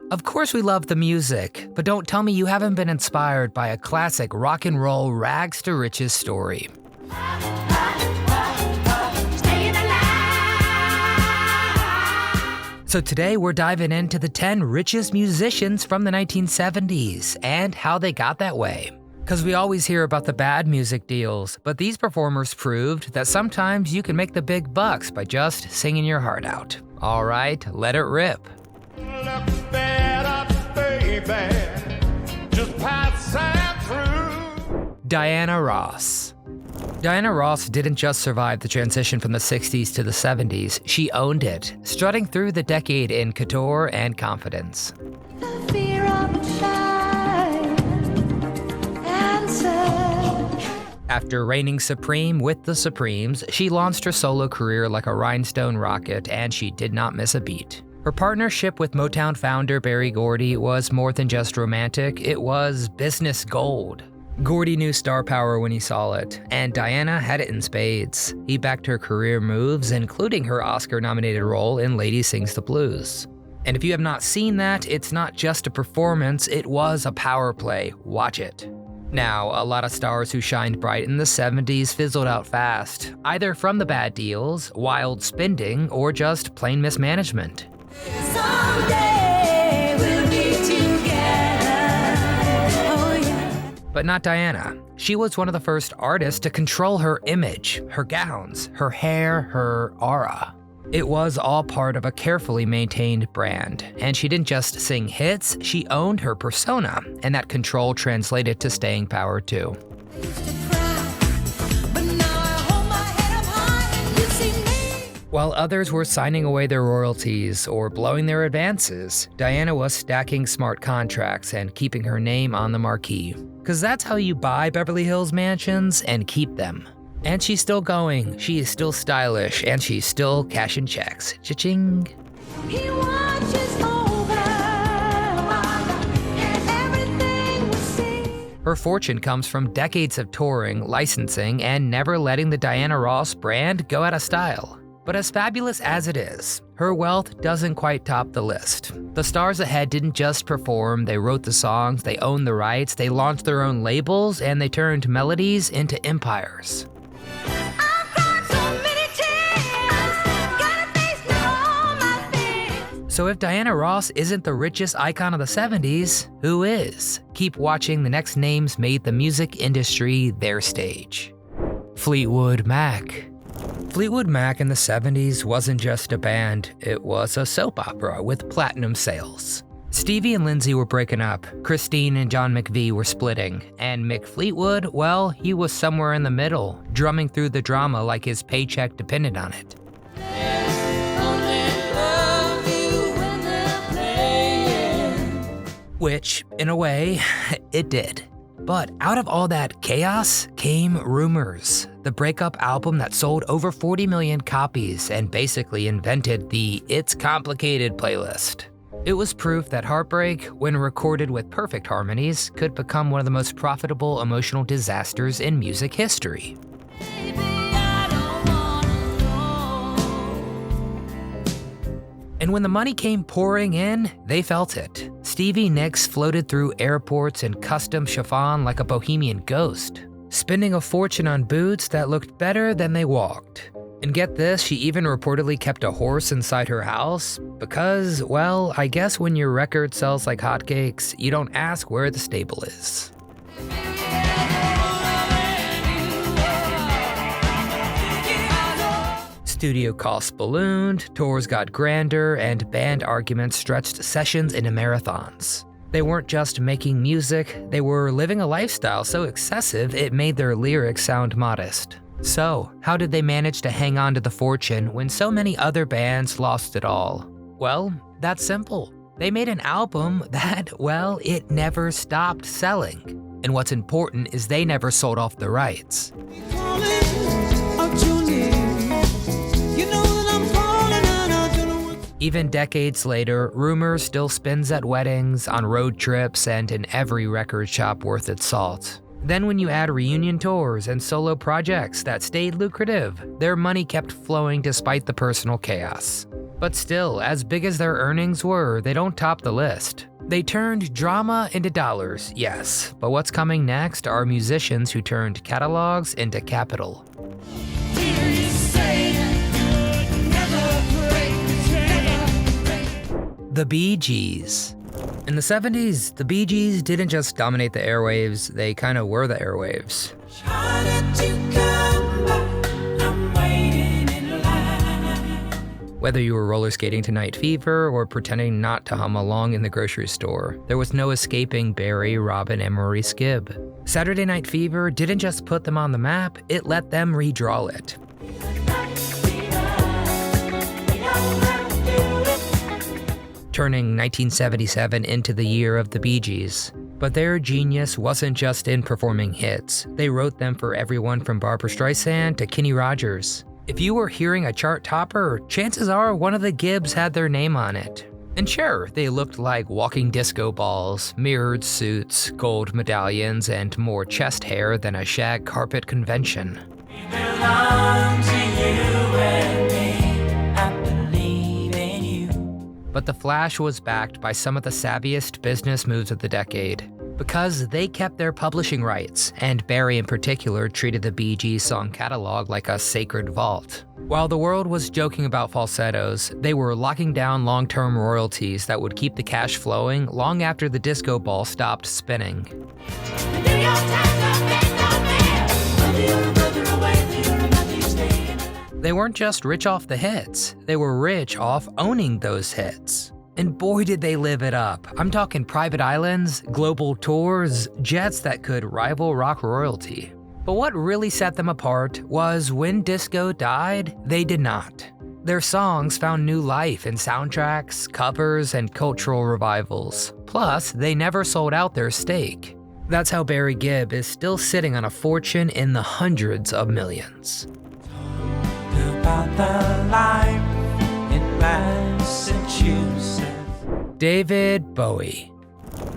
Of course we love the music, but don't tell me you haven't been inspired by a classic rock and roll rags to riches story. So today we're diving into the 10 richest musicians from the 1970s and how they got that way. Because we always hear about the bad music deals, but these performers proved that sometimes you can make the big bucks by just singing your heart out. All right, let it rip. Diana Ross. Diana Ross didn't just survive the transition from the 60s to the 70s, she owned it, strutting through the decade in couture and confidence. After reigning supreme with the Supremes, she launched her solo career like a rhinestone rocket, and she did not miss a beat. Her partnership with Motown founder Berry Gordy was more than just romantic, it was business gold. Gordy knew star power when he saw it, and Diana had it in spades. He backed her career moves, including her Oscar-nominated role in Lady Sings the Blues. And if you have not seen that, it's not just a performance, it was a power play. Watch it. Now, a lot of stars who shined bright in the 70s fizzled out fast, either from the bad deals, wild spending, or just plain mismanagement. Someday we'll be together. Oh, yeah. But not Diana. She was one of the first artists to control her image, her gowns, her hair, her aura. It was all part of a carefully maintained brand, and she didn't just sing hits, she owned her persona, and that control translated to staying power too. While others were signing away their royalties or blowing their advances, Diana was stacking smart contracts and keeping her name on the marquee. 'Cause that's how you buy Beverly Hills mansions and keep them. And she's still going, she is still stylish, and she's still cashing checks. Cha-ching. He watches over, and everything we see. Her fortune comes from decades of touring, licensing, and never letting the Diana Ross brand go out of style. But as fabulous as it is, her wealth doesn't quite top the list. The stars ahead didn't just perform, they wrote the songs, they owned the rights, they launched their own labels, and they turned melodies into empires. So if Diana Ross isn't the richest icon of the 70s, who is? Keep watching, the next names made the music industry their stage. Fleetwood Mac. Fleetwood Mac in the 70s wasn't just a band, it was a soap opera with platinum sales. Stevie and Lindsay were breaking up, Christine and John McVie were splitting, and Mick Fleetwood, well, he was somewhere in the middle, drumming through the drama like his paycheck depended on it. Which, in a way, it did. But out of all that chaos came Rumors, the breakup album that sold over 40 million copies and basically invented the It's Complicated playlist. It was proof that heartbreak, when recorded with perfect harmonies, could become one of the most profitable emotional disasters in music history. And when the money came pouring in, they felt it. Stevie Nicks floated through airports in custom chiffon like a bohemian ghost, spending a fortune on boots that looked better than they walked. And get this, she even reportedly kept a horse inside her house because, well, I guess when your record sells like hotcakes, you don't ask where the stable is. Studio costs ballooned, tours got grander, and band arguments stretched sessions into marathons. They weren't just making music, they were living a lifestyle so excessive it made their lyrics sound modest. So, how did they manage to hang on to the fortune when so many other bands lost it all? Well, that's simple. They made an album that, well, it never stopped selling. And what's important is they never sold off the rights. Even decades later, Rumors still spins at weddings, on road trips, and in every record shop worth its salt. Then when you add reunion tours and solo projects that stayed lucrative, their money kept flowing despite the personal chaos. But still, as big as their earnings were, they don't top the list. They turned drama into dollars, yes, but what's coming next are musicians who turned catalogs into capital. The Bee Gees. In the 70s, the Bee Gees didn't just dominate the airwaves, they kind of were the airwaves. Whether you were roller skating to Night Fever or pretending not to hum along in the grocery store, there was no escaping Barry, Robin, and Maurice Gibb. Saturday Night Fever didn't just put them on the map, it let them redraw it. Turning 1977 into the year of the Bee Gees. But their genius wasn't just in performing hits. They wrote them for everyone from Barbra Streisand to Kenny Rogers. If you were hearing a chart topper, chances are one of the Gibbs had their name on it. And sure, they looked like walking disco balls, mirrored suits, gold medallions, and more chest hair than a shag carpet convention. We belong to you and me. I believe in you. But the Flash was backed by some of the savviest business moves of the decade. Because they kept their publishing rights, and Barry in particular treated the Bee Gees song catalog like a sacred vault. While the world was joking about falsettos, they were locking down long-term royalties that would keep the cash flowing long after the disco ball stopped spinning. They weren't just rich off the hits, they were rich off owning those hits. And boy did they live it up. I'm talking private islands, global tours, jets that could rival rock royalty. But what really set them apart was when disco died, they did not. Their songs found new life in soundtracks, covers, and cultural revivals. Plus, they never sold out their stake. That's how Barry Gibb is still sitting on a fortune in the hundreds of millions. About the life in Massachusetts. David Bowie.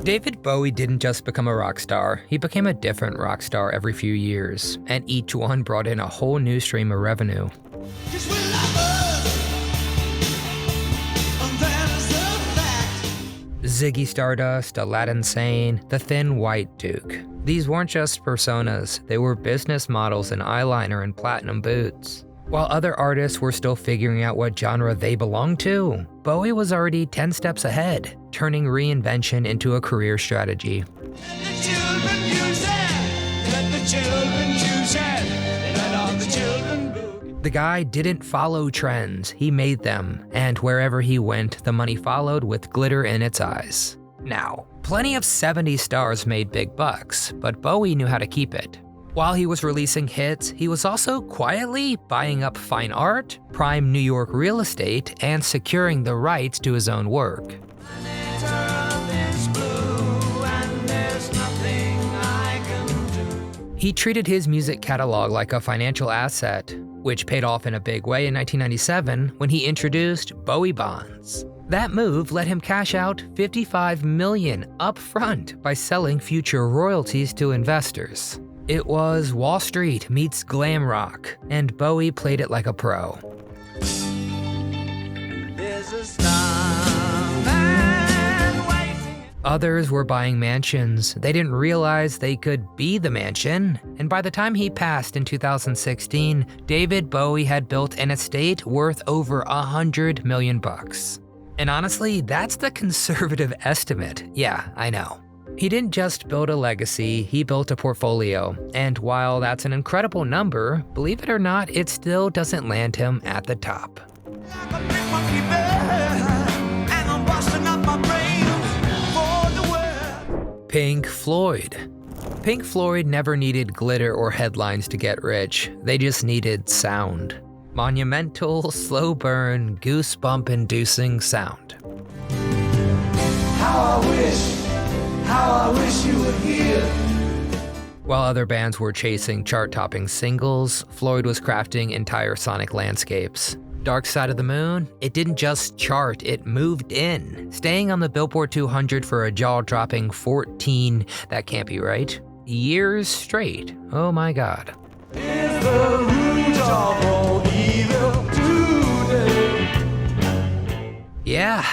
David Bowie didn't just become a rock star, he became a different rock star every few years, and each one brought in a whole new stream of revenue. Ziggy Stardust, Aladdin Sane, the Thin White Duke. These weren't just personas, they were business models in eyeliner and platinum boots. While other artists were still figuring out what genre they belonged to, Bowie was already 10 steps ahead, turning reinvention into a career strategy. The guy didn't follow trends, he made them, and wherever he went, the money followed with glitter in its eyes. Now, plenty of 70s stars made big bucks, but Bowie knew how to keep it. While he was releasing hits, he was also quietly buying up fine art, prime New York real estate, and securing the rights to his own work. He treated his music catalog like a financial asset, which paid off in a big way in 1997 when he introduced Bowie Bonds. That move let him cash out $55 million up front by selling future royalties to investors. It was Wall Street meets glam rock, and Bowie played it like a pro. Others were buying mansions. They didn't realize they could be the mansion, and by the time he passed in 2016, David Bowie had built an estate worth over $100 million. And honestly, that's the conservative estimate. Yeah, I know. He didn't just build a legacy, he built a portfolio. And while that's an incredible number, believe it or not, it still doesn't land him at the top. Pink Floyd. Pink Floyd never needed glitter or headlines to get rich, they just needed sound. Monumental, slow burn, goosebump-inducing sound. How I wish you were here. While other bands were chasing chart-topping singles, Floyd was crafting entire sonic landscapes. Dark Side of the Moon, it didn't just chart, it moved in, staying on the Billboard 200 for a jaw-dropping 14, that can't be right, years straight. Oh my god. Is the root of all evil today?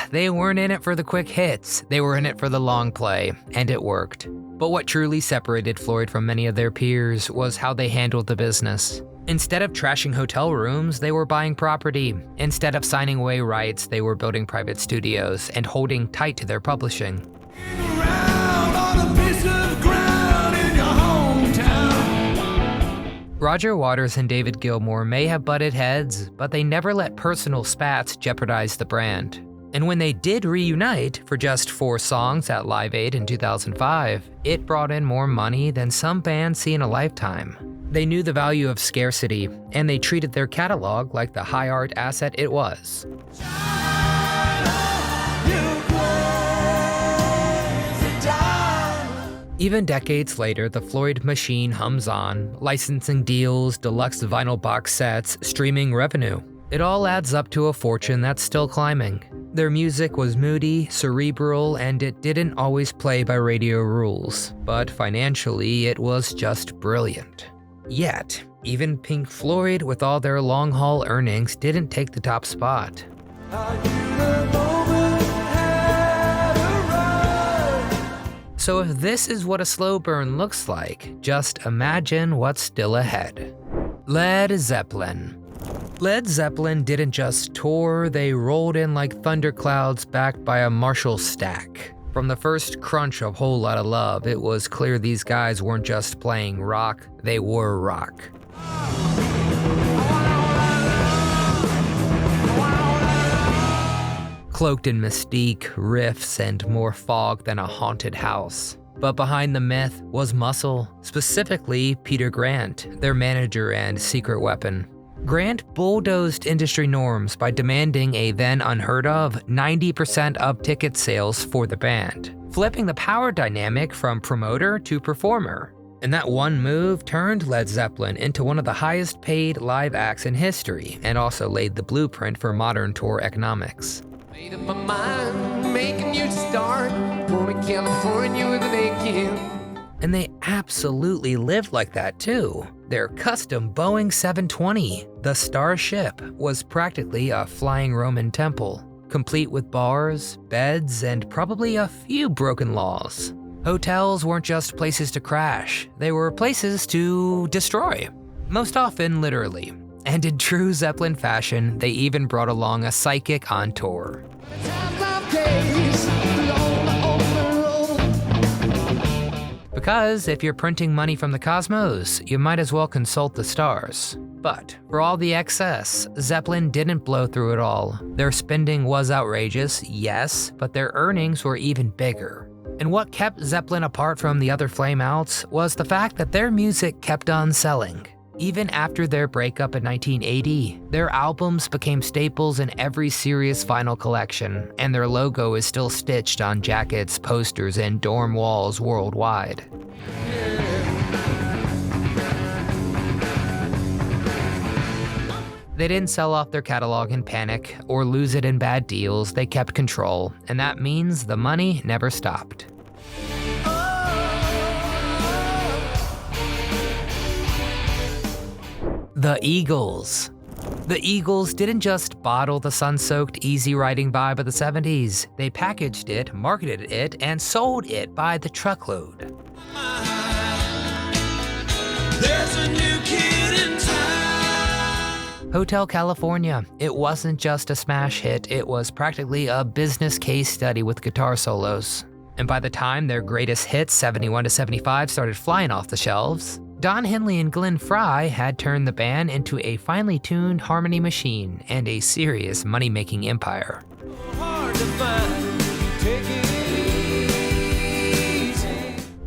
they weren't in it for the quick hits, they were in it for the long play, and it worked. But what truly separated Floyd from many of their peers was how they handled the business. Instead of trashing hotel rooms, they were buying property. Instead of signing away rights, they were building private studios and holding tight to their publishing. Roger Waters and David Gilmour may have butted heads, but they never let personal spats jeopardize the brand. And when they did reunite for just 4 songs at Live Aid in 2005, it brought in more money than some bands see in a lifetime. They knew the value of scarcity, and they treated their catalog like the high art asset it was. Even decades later, the Floyd machine hums on, licensing deals, deluxe vinyl box sets, streaming revenue. It all adds up to a fortune that's still climbing. Their music was moody, cerebral, and it didn't always play by radio rules, but financially it was just brilliant. Yet, even Pink Floyd, with all their long-haul earnings, didn't take the top spot. So if this is what a slow burn looks like, just imagine what's still ahead. Led Zeppelin. Led Zeppelin didn't just tour, they rolled in like thunderclouds backed by a Marshall stack. From the first crunch of Whole Lotta Love, it was clear these guys weren't just playing rock, they were rock. Cloaked in mystique, riffs, and more fog than a haunted house. But behind the myth was muscle, specifically Peter Grant, their manager and secret weapon. Grant bulldozed industry norms by demanding a then unheard of 90% of ticket sales for the band, flipping the power dynamic from promoter to performer. And that one move turned Led Zeppelin into one of the highest paid live acts in history, and also laid the blueprint for modern tour economics. Made up my mind, making you start, going to California with an again. And they absolutely lived like that too. Their custom Boeing 720, the Starship, was practically a flying Roman temple, complete with bars, beds, and probably a few broken laws. Hotels weren't just places to crash, they were places to destroy. Most often, literally. And in true Zeppelin fashion, they even brought along a psychic on tour. Because if you're printing money from the cosmos, you might as well consult the stars. But for all the excess, Zeppelin didn't blow through it all. Their spending was outrageous, yes, but their earnings were even bigger. And what kept Zeppelin apart from the other flameouts was the fact that their music kept on selling. Even after their breakup in 1980, their albums became staples in every serious vinyl collection, and their logo is still stitched on jackets, posters, and dorm walls worldwide. They didn't sell off their catalog in panic or lose it in bad deals. They kept control, and that means the money never stopped. The Eagles. The Eagles didn't just bottle the sun-soaked, easy-riding vibe of the 70s. They packaged it, marketed it, and sold it by the truckload. There's a new kid in town. Hotel California. It wasn't just a smash hit, it was practically a business case study with guitar solos. And by the time their greatest hits, 71 to 75, started flying off the shelves, Don Henley and Glenn Frey had turned the band into a finely tuned harmony machine and a serious money-making empire.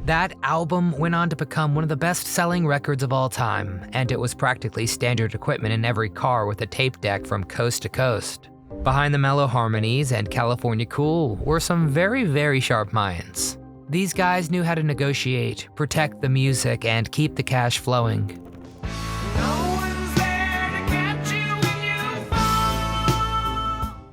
That album went on to become one of the best-selling records of all time, and it was practically standard equipment in every car with a tape deck from coast to coast. Behind the mellow harmonies and California Cool were some very, very sharp minds. These guys knew how to negotiate, protect the music, and keep the cash flowing.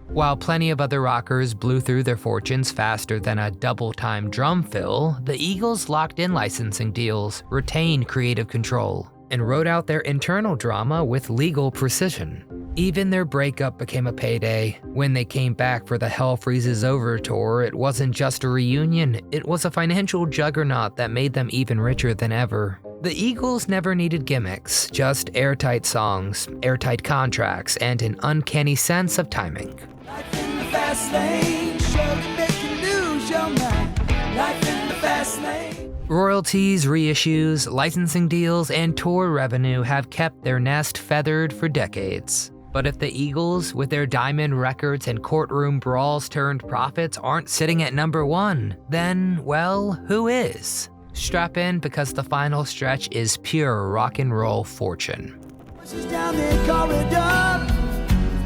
While plenty of other rockers blew through their fortunes faster than a double-time drum fill, the Eagles locked in licensing deals, retained creative control, and wrote out their internal drama with legal precision. Even their breakup became a payday. When they came back for the Hell Freezes Over tour, it wasn't just a reunion, it was a financial juggernaut that made them even richer than ever. The Eagles never needed gimmicks, just airtight songs, airtight contracts, and an uncanny sense of timing. Life in the fast lane, surely make you lose your mind. Life in the fast lane. Royalties, reissues, licensing deals, and tour revenue have kept their nest feathered for decades. But if the Eagles, with their diamond records and courtroom brawls turned profits, aren't sitting at number one, then, well, who is? Strap in because the final stretch is pure rock and roll fortune. Voices down the corridor,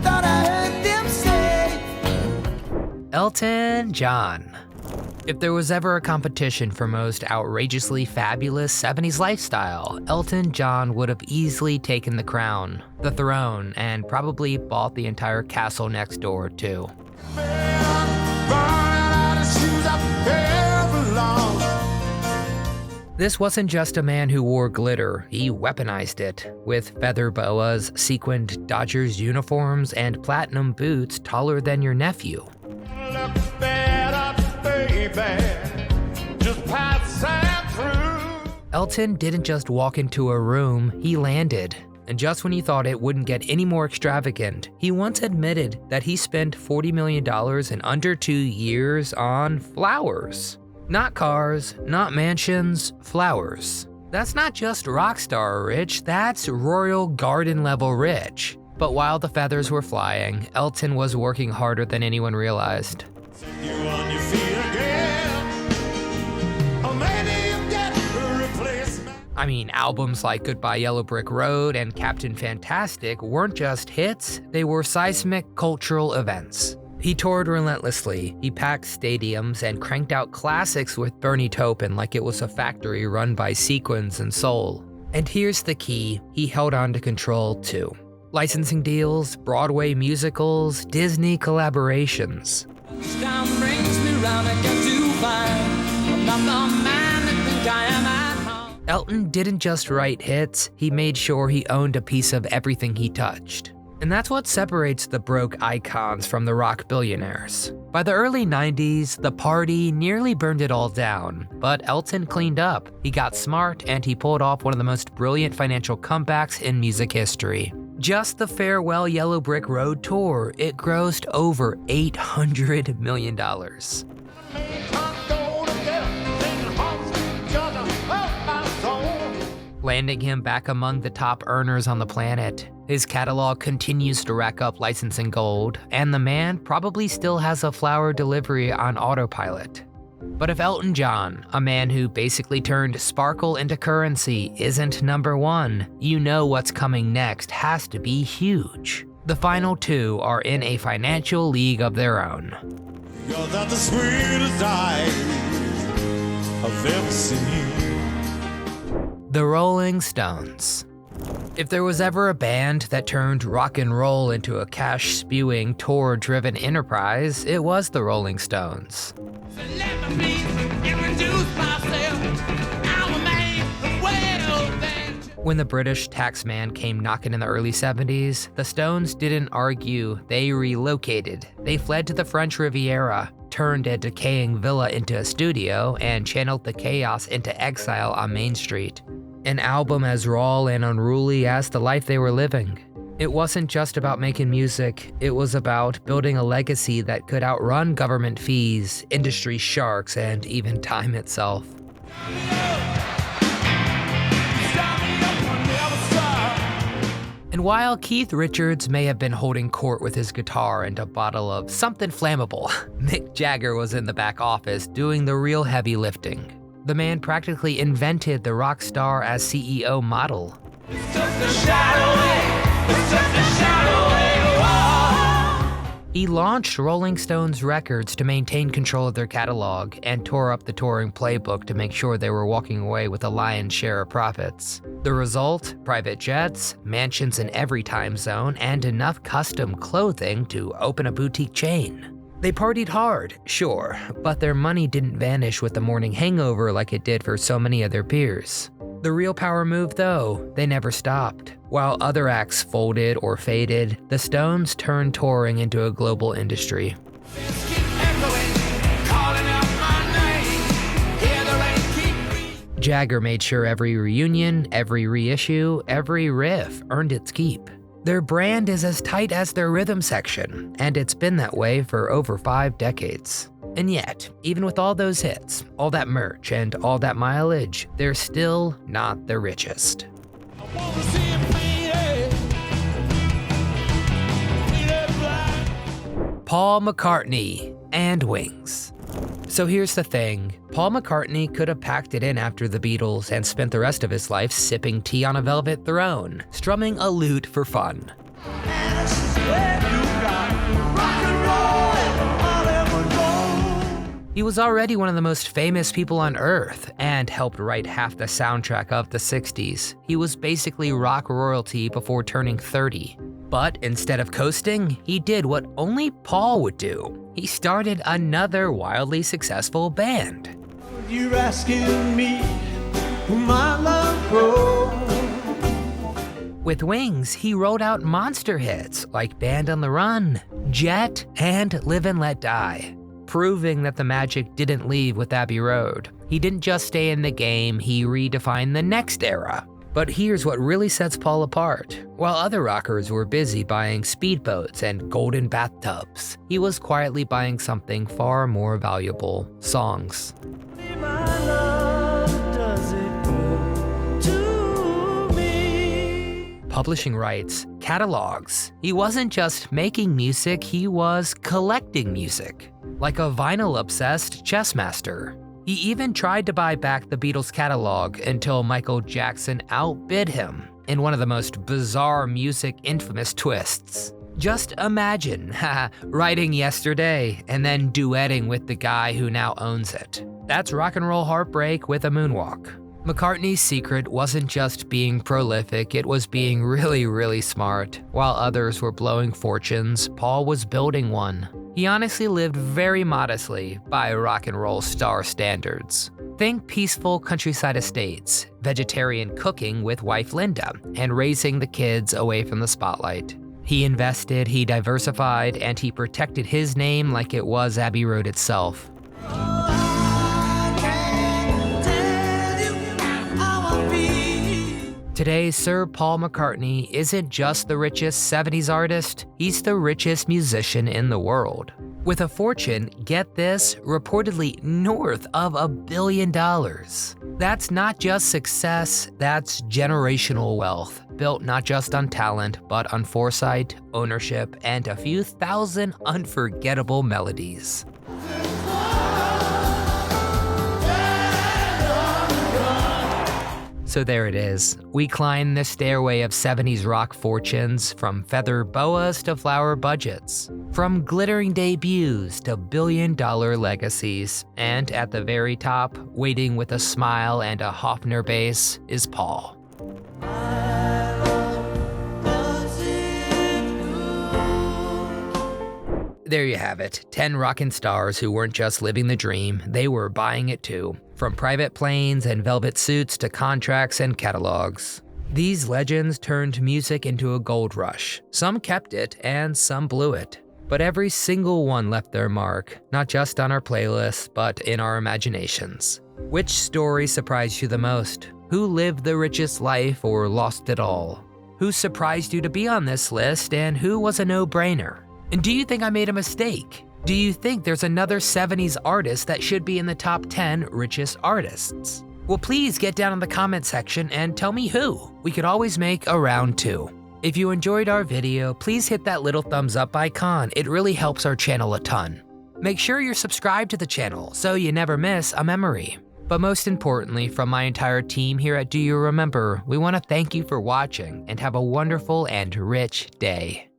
thought I heard them say. Elton John. If there was ever a competition for most outrageously fabulous 70s lifestyle, Elton John would have easily taken the crown, the throne, and probably bought the entire castle next door too. This wasn't just a man who wore glitter, he weaponized it, with feather boas, sequined Dodgers uniforms, and platinum boots taller than your nephew. Elton didn't just walk into a room, he landed. And just when you thought it wouldn't get any more extravagant, he once admitted that he spent $40 million in under 2 years on flowers. Not cars, not mansions, flowers. That's not just rock star rich, that's royal garden level rich. But while the feathers were flying, Elton was working harder than anyone realized. I mean, albums like Goodbye Yellow Brick Road and Captain Fantastic weren't just hits, they were seismic cultural events. He toured relentlessly, he packed stadiums and cranked out classics with Bernie Taupin like it was a factory run by sequins and soul. And here's the key, he held on to control too. Licensing deals, Broadway musicals, Disney collaborations. Elton didn't just write hits, he made sure he owned a piece of everything he touched. And that's what separates the broke icons from the rock billionaires. By the early 90s, the party nearly burned it all down, but Elton cleaned up. He got smart and he pulled off one of the most brilliant financial comebacks in music history. Just the Farewell Yellow Brick Road tour, it grossed over $800 million. Landing him back among the top earners on the planet. His catalog continues to rack up licensing gold, and the man probably still has a flower delivery on autopilot. But if Elton John, a man who basically turned sparkle into currency, isn't number one, you know what's coming next has to be huge. The final two are in a financial league of their own. You're not the sweetest eyes I've ever seen. The Rolling Stones. If there was ever a band that turned rock and roll into a cash-spewing, tour-driven enterprise, it was the Rolling Stones. When the British taxman came knocking in the early 70s, the Stones didn't argue, they relocated. They fled to the French Riviera, turned a decaying villa into a studio, and channeled the chaos into exile on Main Street. An album as raw and unruly as the life they were living. It wasn't just about making music, it was about building a legacy that could outrun government fees, industry sharks, and even time itself. And while Keith Richards may have been holding court with his guitar and a bottle of something flammable, Mick Jagger was in the back office doing the real heavy lifting. The man practically invented the rock star as CEO model. He launched Rolling Stones Records to maintain control of their catalog and tore up the touring playbook to make sure they were walking away with a lion's share of profits. The result? Private jets, mansions in every time zone, and enough custom clothing to open a boutique chain. They partied hard, sure, but their money didn't vanish with the morning hangover like it did for so many of their peers. The real power move, though, they never stopped. While other acts folded or faded, the Stones turned touring into a global industry. Jagger made sure every reunion, every reissue, every riff earned its keep. Their brand is as tight as their rhythm section, and it's been that way for over 5 decades. And yet, even with all those hits, all that merch, and all that mileage, they're still not the richest. Paul McCartney and Wings. So here's the thing, Paul McCartney could have packed it in after the Beatles and spent the rest of his life sipping tea on a velvet throne, strumming a lute for fun. He was already one of the most famous people on Earth and helped write half the soundtrack of the 60s. He was basically rock royalty before turning 30. But instead of coasting, he did what only Paul would do. He started another wildly successful band. You're asking me who my love grows. With Wings, he wrote out monster hits like Band on the Run, Jet, and Live and Let Die, proving that the magic didn't leave with Abbey Road. He didn't just stay in the game, he redefined the next era. But here's what really sets Paul apart. While other rockers were busy buying speedboats and golden bathtubs, he was quietly buying something far more valuable: songs. Publishing rights, catalogs. He wasn't just making music, he was collecting music. Like a vinyl-obsessed chess master. He even tried to buy back the Beatles catalog until Michael Jackson outbid him in one of the most bizarre music infamous twists. Just imagine, writing Yesterday and then duetting with the guy who now owns it. That's rock and roll heartbreak with a moonwalk. McCartney's secret wasn't just being prolific, it was being really, really smart. While others were blowing fortunes, Paul was building one. He honestly lived very modestly by rock and roll star standards. Think peaceful countryside estates, vegetarian cooking with wife Linda, and raising the kids away from the spotlight. He invested, he diversified, and he protected his name like it was Abbey Road itself. Today, Sir Paul McCartney isn't just the richest 70s artist, he's the richest musician in the world. With a fortune, get this, reportedly north of $1 billion. That's not just success, that's generational wealth, built not just on talent, but on foresight, ownership, and a few thousand unforgettable melodies. So there it is. We climb the stairway of 70s rock fortunes, from feather boas to flower budgets, from glittering debuts to billion-dollar legacies. And at the very top, waiting with a smile and a Hofner bass, is Paul. There you have it, 10 rockin' stars who weren't just living the dream, they were buying it too. From private planes and velvet suits to contracts and catalogs. These legends turned music into a gold rush. Some kept it and some blew it. But every single one left their mark, not just on our playlists, but in our imaginations. Which story surprised you the most? Who lived the richest life or lost it all? Who surprised you to be on this list and who was a no-brainer? And do you think I made a mistake? Do you think there's another 70s artist that should be in the top 10 richest artists? Well, please get down in the comment section and tell me who. We could always make a round 2. If you enjoyed our video, please hit that little thumbs up icon. It really helps our channel a ton. Make sure you're subscribed to the channel so you never miss a memory. But most importantly, from my entire team here at Do You Remember, we want to thank you for watching and have a wonderful and rich day.